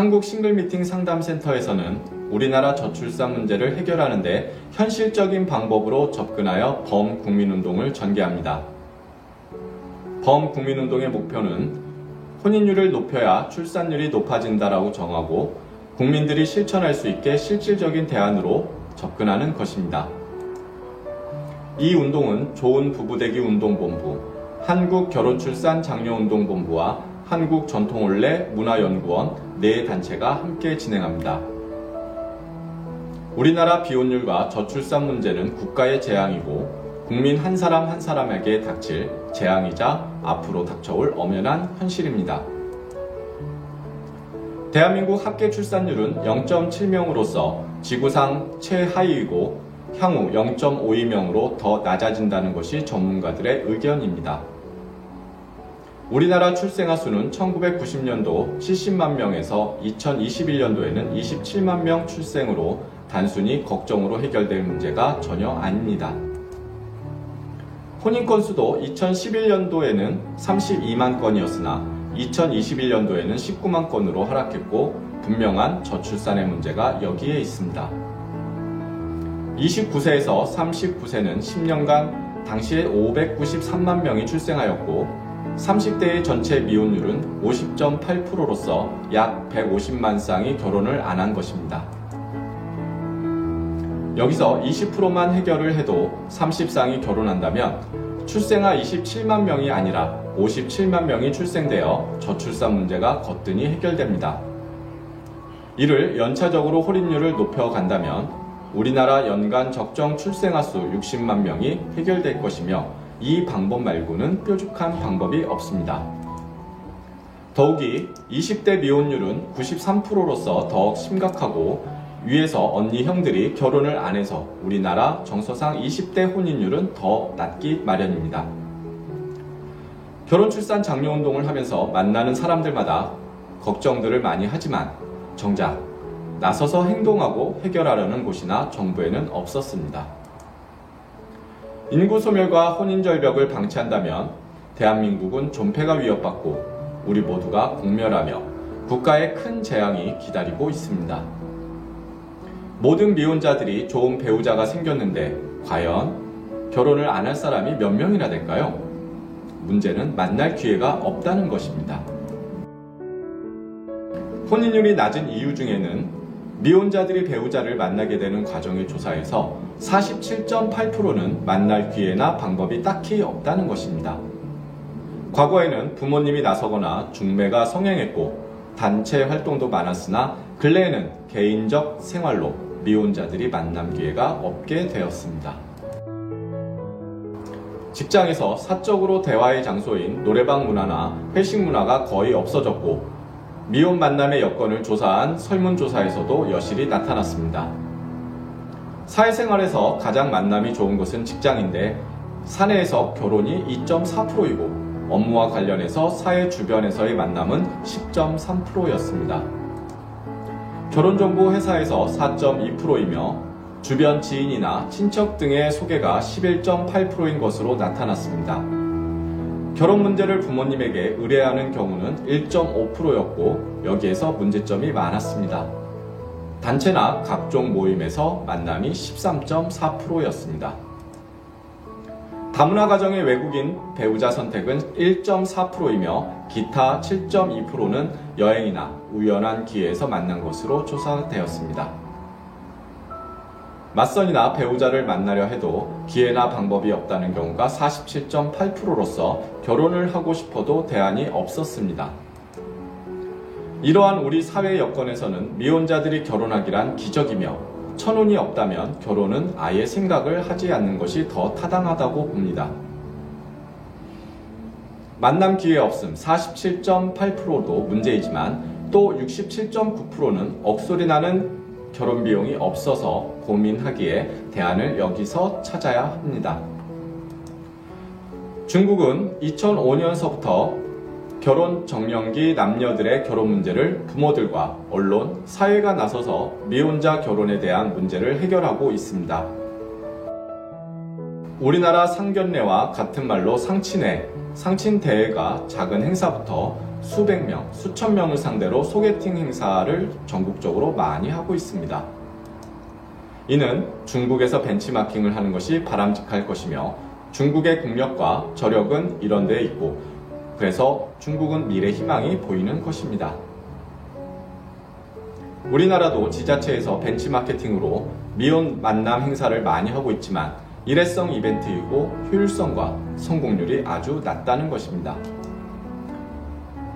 한국 싱글미팅 상담센터에서는 우리나라 저출산 문제를 해결하는 데 현실적인 방법으로 접근하여 범국민운동을 전개합니다. 범국민운동의 목표는 혼인율을 높여야 출산율이 높아진다라고 정하고 국민들이 실천할 수 있게 실질적인 대안으로 접근하는 것입니다. 이 운동은 좋은부부되기 운동본부, 한국결혼출산장려운동본부와 한국전통혼례 문화연구원 네 단체가 함께 진행합니다. 우리나라 비혼율과 저출산 문제는 국가의 재앙이고 국민 한 사람 한 사람에게 닥칠 재앙이자 앞으로 닥쳐올 엄연한 현실입니다. 대한민국 합계 출산율은 0.7명으로서 지구상 최하위이고 향후 0.52명으로 더 낮아진다는 것이 전문가들의 의견입니다. 우리나라 출생아 수는 1990년도 70만 명에서 2021년도에는 27만 명 출생으로 단순히 걱정으로 해결될 문제가 전혀 아닙니다. 혼인 건수도 2011년도에는 32만 건이었으나 2021년도에는 19만 건으로 하락했고 분명한 저출산의 문제가 여기에 있습니다. 29세에서 39세는 10년간 당시에 593만 명이 출생하였고 30대의 전체 미혼율은 50.8%로서 약 150만 쌍이 결혼을 안 한 것입니다. 여기서 20%만 해결을 해도 30쌍이 결혼한다면 출생아 27만 명이 아니라 57만 명이 출생되어 저출산 문제가 거뜬히 해결됩니다. 이를 연차적으로 혼인율을 높여간다면 우리나라 연간 적정 출생아 수 60만 명이 해결될 것이며 이 방법 말고는 뾰족한 방법이 없습니다. 더욱이 20대 미혼율은 93%로서 더욱 심각하고 위에서 언니 형들이 결혼을 안 해서 우리나라 정서상 20대 혼인율은 더 낮기 마련입니다. 결혼출산 장려운동을 하면서 만나는 사람들마다 걱정들을 많이 하지만 정작 나서서 행동하고 해결하려는 곳이나 정부에는 없었습니다. 인구 소멸과 혼인 절벽을 방치한다면 대한민국은 존폐가 위협받고 우리 모두가 공멸하며 국가의 큰 재앙이 기다리고 있습니다. 모든 미혼자들이 좋은 배우자가 생겼는데 과연 결혼을 안 할 사람이 몇 명이나 될까요? 문제는 만날 기회가 없다는 것입니다. 혼인율이 낮은 이유 중에는 미혼자들이 배우자를 만나게 되는 과정의 조사에서 47.8%는 만날 기회나 방법이 딱히 없다는 것입니다. 과거에는 부모님이 나서거나 중매가 성행했고 단체 활동도 많았으나 근래에는 개인적 생활로 미혼자들이 만남 기회가 없게 되었습니다. 직장에서 사적으로 대화의 장소인 노래방 문화나 회식 문화가 거의 없어졌고 미혼 만남의 여건을 조사한 설문조사에서도 여실히 나타났습니다. 사회생활에서 가장 만남이 좋은 것은 직장인데 사내에서 결혼이 2.4%이고 업무와 관련해서 사회 주변에서의 만남은 10.3%였습니다. 결혼정보 회사에서 4.2%이며 주변 지인이나 친척 등의 소개가 11.8%인 것으로 나타났습니다. 결혼 문제를 부모님에게 의뢰하는 경우는 1.5%였고 여기에서 문제점이 많았습니다. 단체나 각종 모임에서 만남이 13.4%였습니다. 다문화 가정의 외국인 배우자 선택은 1.4%이며 기타 7.2%는 여행이나 우연한 기회에서 만난 것으로 조사되었습니다. 맞선이나 배우자를 만나려 해도 기회나 방법이 없다는 경우가 47.8%로서 결혼을 하고 싶어도 대안이 없었습니다. 이러한 우리 사회 여건에서는 미혼자들이 결혼하기란 기적이며 천운이 없다면 결혼은 아예 생각을 하지 않는 것이 더 타당하다고 봅니다. 만남 기회 없음 47.8%도 문제이지만 또 67.9%는 억소리 나는 결혼 비용이 없어서 고민하기에 대안을 여기서 찾아야 합니다. 중국은 2005년서부터 결혼 정년기 남녀들의 결혼 문제를 부모들과 언론, 사회가 나서서 미혼자 결혼에 대한 문제를 해결하고 있습니다. 우리나라 상견례와 같은 말로 상친회, 상친대회가 작은 행사부터 수백 명, 수천 명을 상대로 소개팅 행사를 전국적으로 많이 하고 있습니다. 이는 중국에서 벤치마킹을 하는 것이 바람직할 것이며 중국의 국력과 저력은 이런 데에 있고 그래서 중국은 미래 희망이 보이는 것입니다. 우리나라도 지자체에서 벤치마케팅으로 미혼 만남 행사를 많이 하고 있지만 일회성 이벤트이고 효율성과 성공률이 아주 낮다는 것입니다.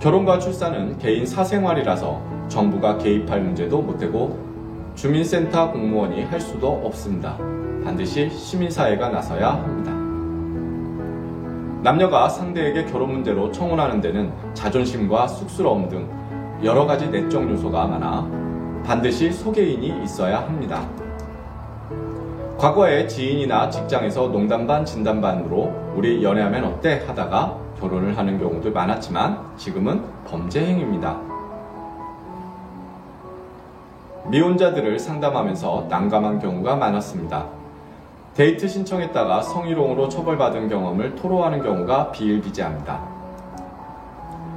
결혼과 출산은 개인 사생활이라서 정부가 개입할 문제도 못되고 주민센터 공무원이 할 수도 없습니다. 반드시 시민사회가 나서야 합니다. 남녀가 상대에게 결혼 문제로 청혼하는 데는 자존심과 쑥스러움 등 여러 가지 내적 요소가 많아 반드시 소개인이 있어야 합니다. 과거에 지인이나 직장에서 농담 반 진담 반으로 우리 연애하면 어때 하다가 결혼을 하는 경우도 많았지만 지금은 범죄 행위입니다. 미혼자들을 상담하면서 난감한 경우가 많았습니다. 데이트 신청했다가 성희롱으로 처벌받은 경험을 토로하는 경우가 비일비재합니다.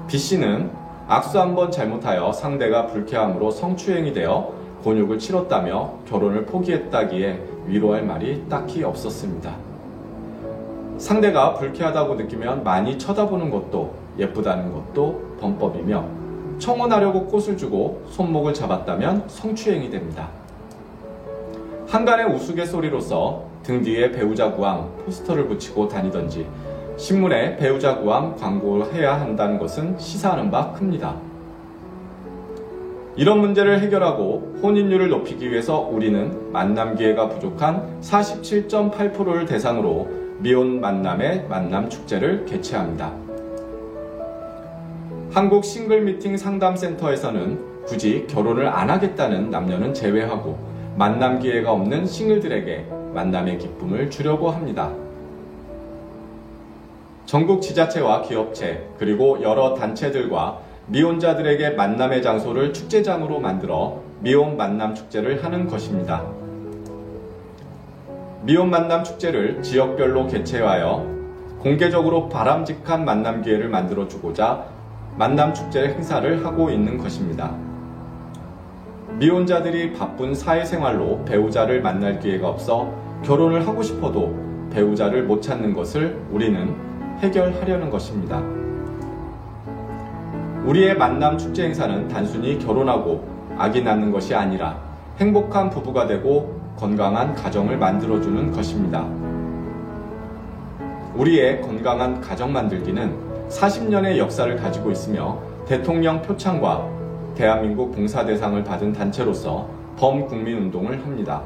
B씨는 악수 한번 잘못하여 상대가 불쾌함으로 성추행이 되어 곤욕을 치렀다며 결혼을 포기했다기에 위로할 말이 딱히 없었습니다. 상대가 불쾌하다고 느끼면 많이 쳐다보는 것도 예쁘다는 것도 범법이며 청혼하려고 꽃을 주고 손목을 잡았다면 성추행이 됩니다. 한간의 우스갯소리로서 등 뒤에 배우자 구함 포스터를 붙이고 다니던지 신문에 배우자 구함 광고해야 한다는 것은 시사하는 바 큽니다. 이런 문제를 해결하고 혼인율을 높이기 위해서 우리는 만남 기회가 부족한 47.8%를 대상으로 미혼 만남의 만남 축제를 개최합니다. 한국 싱글 미팅 상담센터에서는 굳이 결혼을 안 하겠다는 남녀는 제외하고 만남 기회가 없는 싱글들에게 만남의 기쁨을 주려고 합니다. 전국 지자체와 기업체 그리고 여러 단체들과 미혼자들에게 만남의 장소를 축제장으로 만들어 미혼 만남 축제를 하는 것입니다. 미혼 만남 축제를 지역별로 개최하여 공개적으로 바람직한 만남 기회를 만들어주고자 만남 축제 행사를 하고 있는 것입니다. 미혼자들이 바쁜 사회생활로 배우자를 만날 기회가 없어 결혼을 하고 싶어도 배우자를 못 찾는 것을 우리는 해결하려는 것입니다. 우리의 만남 축제 행사는 단순히 결혼하고 아기 낳는 것이 아니라 행복한 부부가 되고 건강한 가정을 만들어주는 것입니다. 우리의 건강한 가정 만들기는 40년의 역사를 가지고 있으며 대통령 표창과 대한민국 봉사대상을 받은 단체로서 범국민운동을 합니다.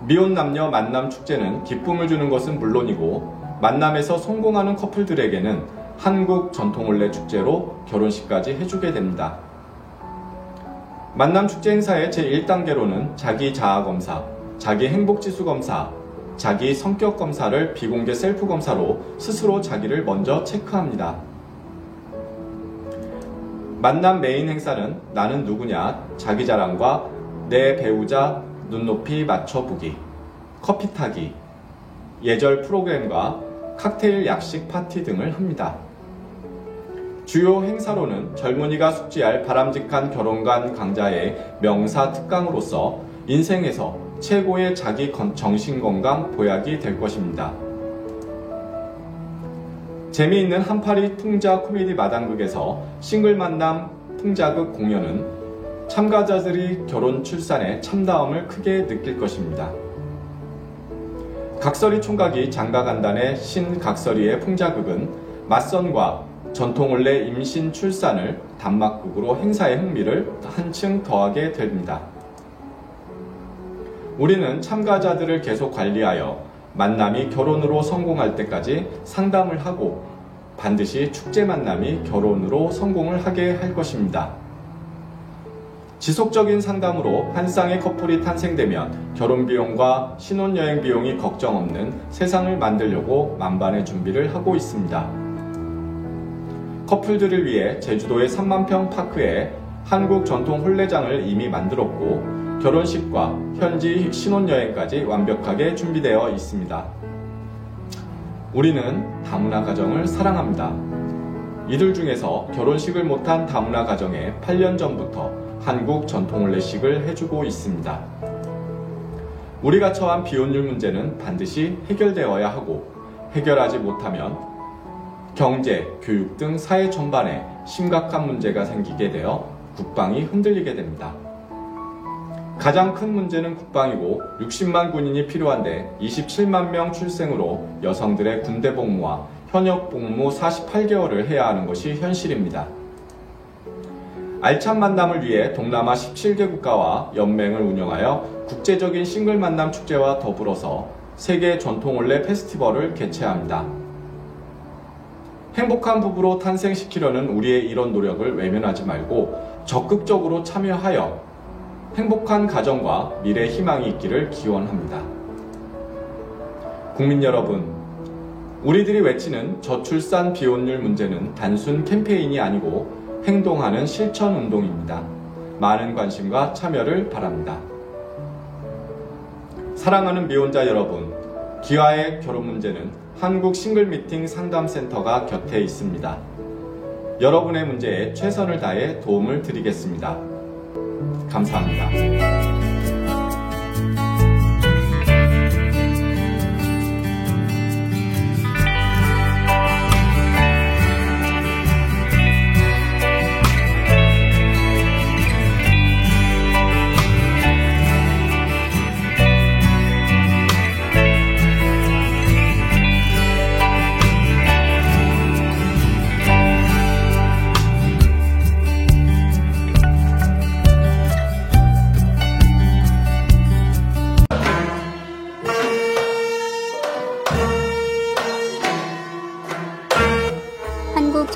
미혼 남녀 만남 축제는 기쁨을 주는 것은 물론이고 만남에서 성공하는 커플들에게는 한국 전통혼례 축제로 결혼식까지 해주게 됩니다. 만남 축제 행사의 제1단계로는 자기 자아 검사, 자기 행복지수 검사, 자기 성격 검사를 비공개 셀프 검사로 스스로 자기를 먼저 체크합니다. 만남 메인 행사는 나는 누구냐, 자기 자랑과 내 배우자 눈높이 맞춰보기, 커피 타기, 예절 프로그램과 칵테일 약식 파티 등을 합니다. 주요 행사로는 젊은이가 숙지할 바람직한 결혼관 강좌의 명사 특강으로서 인생에서 최고의 자기 정신건강 보약이 될 것입니다. 재미있는 한파리 풍자 코미디 마당극에서 싱글 만남 풍자극 공연은 참가자들이 결혼 출산에 참다움을 크게 느낄 것입니다. 각설이 총각이 장가간단의 신각설이의 풍자극은 맞선과 전통혼례 임신 출산을 단막극으로 행사의 흥미를 한층 더하게 됩니다. 우리는 참가자들을 계속 관리하여 만남이 결혼으로 성공할 때까지 상담을 하고 반드시 축제 만남이 결혼으로 성공을 하게 할 것입니다. 지속적인 상담으로 한 쌍의 커플이 탄생되면 결혼 비용과 신혼여행 비용이 걱정 없는 세상을 만들려고 만반의 준비를 하고 있습니다. 커플들을 위해 제주도의 3만평 파크에 한국 전통 혼례장을 이미 만들었고 결혼식과 현지 신혼여행까지 완벽하게 준비되어 있습니다. 우리는 다문화 가정을 사랑합니다. 이들 중에서 결혼식을 못한 다문화 가정에 8년 전부터 한국 전통혼례식을 해주고 있습니다. 우리가 처한 비혼율 문제는 반드시 해결되어야 하고, 해결하지 못하면 경제, 교육 등 사회 전반에 심각한 문제가 생기게 되어 국방이 흔들리게 됩니다. 가장 큰 문제는 국방이고 60만 군인이 필요한데 27만 명 출생으로 여성들의 군대 복무와 현역 복무 48개월을 해야 하는 것이 현실입니다. 알찬 만남을 위해 동남아 17개 국가와 연맹을 운영하여 국제적인 싱글 만남 축제와 더불어서 세계 전통혼례 페스티벌을 개최합니다. 행복한 부부로 탄생시키려는 우리의 이런 노력을 외면하지 말고 적극적으로 참여하여 행복한 가정과 미래 희망이 있기를 기원합니다. 국민 여러분, 우리들이 외치는 저출산 비혼율 문제는 단순 캠페인이 아니고 행동하는 실천 운동입니다. 많은 관심과 참여를 바랍니다. 사랑하는 미혼자 여러분, 기아의 결혼 문제는 한국 싱글미팅 상담센터가 곁에 있습니다. 여러분의 문제에 최선을 다해 도움을 드리겠습니다. 감사합니다.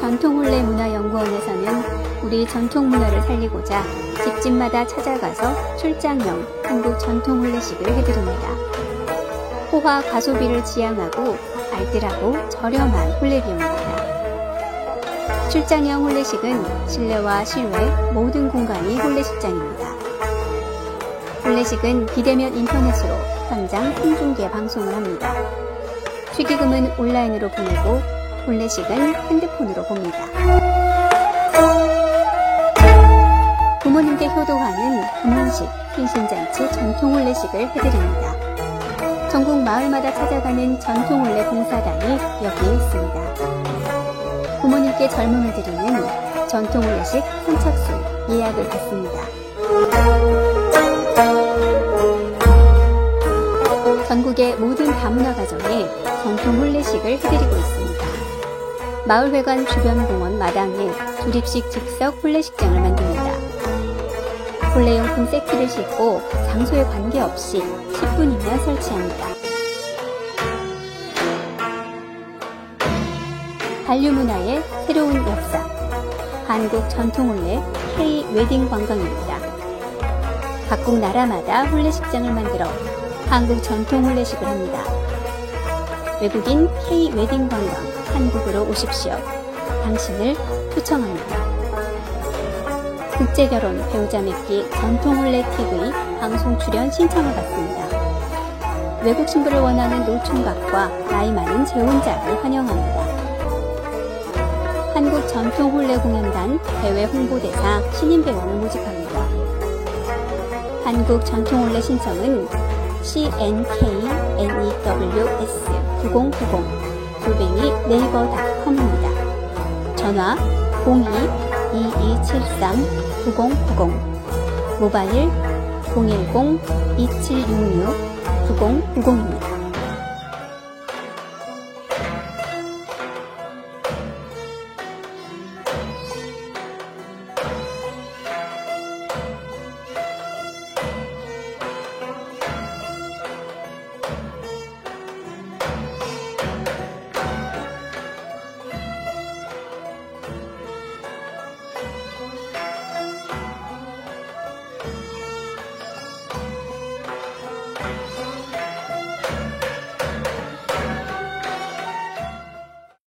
전통혼례문화연구원에서는 우리 전통문화를 살리고자 집집마다 찾아가서 출장형 한국 전통혼례식을 해드립니다. 호화 가소비를 지향하고 알뜰하고 저렴한 혼례 비용입니다. 출장형 혼례식은 실내와 실외 모든 공간이 혼례식장입니다. 혼례식은 비대면 인터넷으로 현장 생중계 방송을 합니다. 축의금은 온라인으로 보내고 혼례식은 핸드폰으로 봅니다. 부모님께 효도하는 금혼식, 흰신잔치 전통혼례식을 해드립니다. 전국 마을마다 찾아가는 전통혼례 봉사단이 여기에 있습니다. 부모님께 젊음을 드리는 전통혼례식 선착순 예약을 받습니다. 전국의 모든 다문화 가정에 전통혼례식을 해드리고 있습니다. 마을회관 주변 공원 마당에 조립식 즉석 혼례식장을 만듭니다. 혼례용품 세트를 싣고 장소에 관계없이 10분이면 설치합니다. 한류문화의 새로운 역사, 한국 전통혼례 K-웨딩 관광입니다. 각국 나라마다 혼례식장을 만들어 한국 전통혼례식을 합니다. 외국인 K-웨딩 관광 한국으로 오십시오. 당신을 초청합니다. 국제결혼 배우자 맺기 전통혼례 TV 방송 출연 신청을 받습니다. 외국 신부를 원하는 노총각과 나이 많은 재혼자를 환영합니다. 한국 전통혼례 공연단 대외 홍보대사 신인 배우를 모집합니다. 한국 전통혼례 신청은 CNKNEWS9090 네이버닷컴입니다. 전화 02-2273-9090 모바일 010-2766-9090입니다.